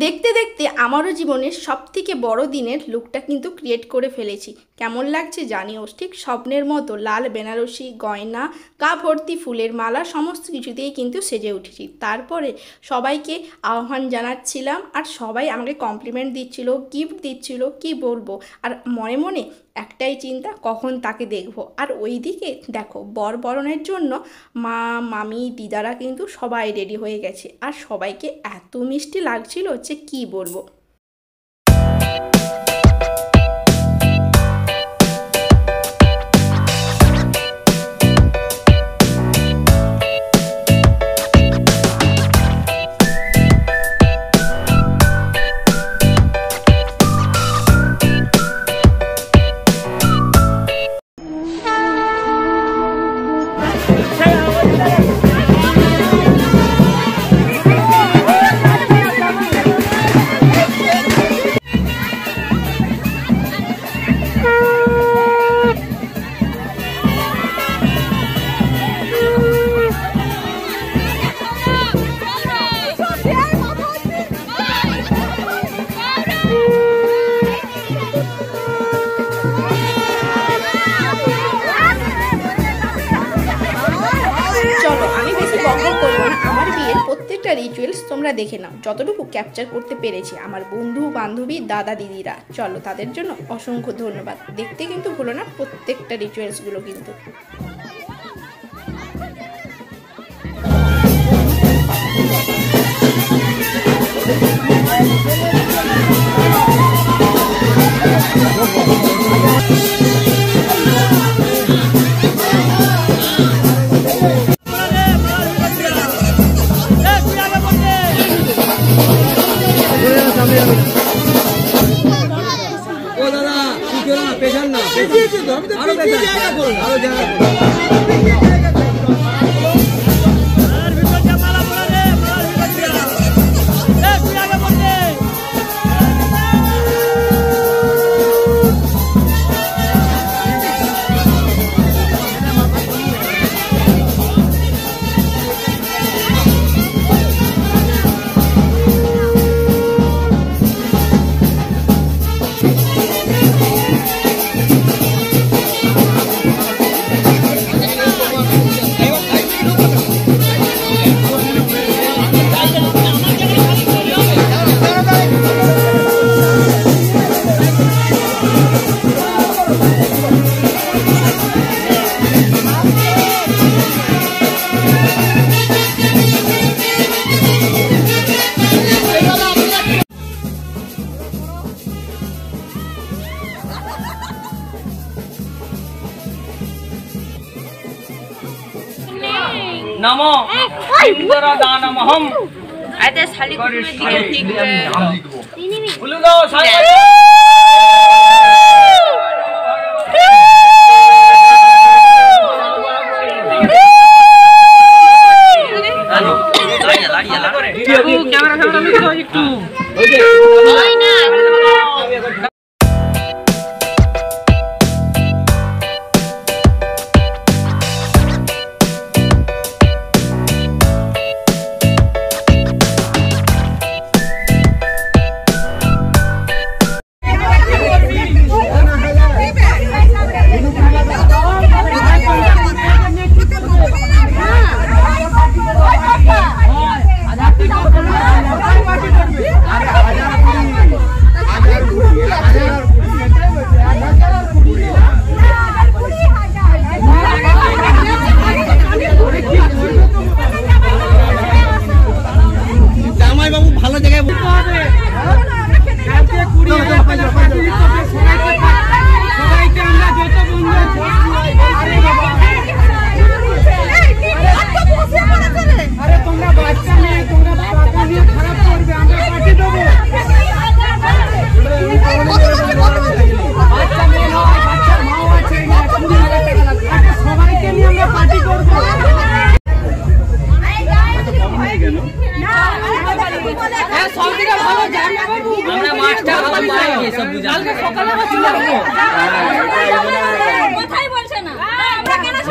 দেখতে দেখতে আমারও জীবনের সবথেকে বড় দিনের লুকটা কিন্তু ক্রিয়েট করে ফেলেছি। কেমন লাগছে জানিও। ঠিক স্বপ্নের মতো লাল বেনারসি গয়না, গা ভর্তি ফুলের মালা সমস্ত কিছুতেই কিন্তু সেজে উঠেছি। তারপরে সবাইকে আহ্বান জানাচ্ছিলাম আর সবাই আমাকে কমপ্লিমেন্ট দিচ্ছিল, গিফট দিচ্ছিল, কি বলবো। আর মনে মনে একটাই চিন্তা, কখন তাকে দেখবো। আর ওই দিকে দেখো বর বরণের জন্য মা, মামি, দিদারা কিন্তু সবাই রেডি হয়ে গেছে। আর সবাইকে এত মিষ্টি লাগছিল যে কি বলবো। আমার বিয়ের প্রত্যেকটা রিচুয়ালস তোমরা দেখে নাও, যতটুকু ক্যাপচার করতে পেরেছি আমার বন্ধু বান্ধবী দাদা দিদিরা। চলো, তাদের জন্য অসংখ্য ধন্যবাদ। দেখতে কিন্তু ভুলো না প্রত্যেকটা রিচুয়ালসগুলো কিন্তু। नमो इंद्रदानमहम आते साली को ठीक बोलो दो साली कैमरा একটু ওই না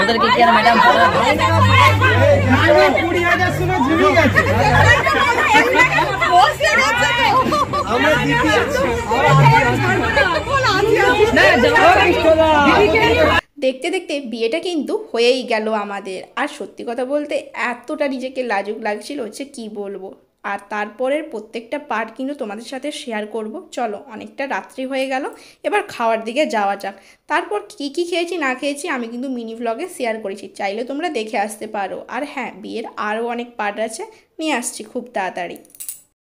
ওদেরকে কি আর ম্যাডাম বলে দেখতে দেখতে বিয়েটা কিন্তু হয়েই গেল আমাদের। আর সত্যি কথা বলতে এতটা নিজেকে লাজুক লাগছিল হচ্ছে কি বলবো। আর তারপরের প্রত্যেকটা পার্ট কিন্তু তোমাদের সাথে শেয়ার করব। চলো, অনেকটা রাত্রি হয়ে গেল, এবার খাওয়ার দিকে যাওয়া যাক। তারপর কী কী খেয়েছি না খেয়েছি আমি কিন্তু মিনি ভ্লগে শেয়ার করেছি, চাইলে তোমরা দেখে আসতে পারো। আর হ্যাঁ, বিয়ের আরও অনেক পার্ট আছে, নিয়ে আসছি খুব তাড়াতাড়ি।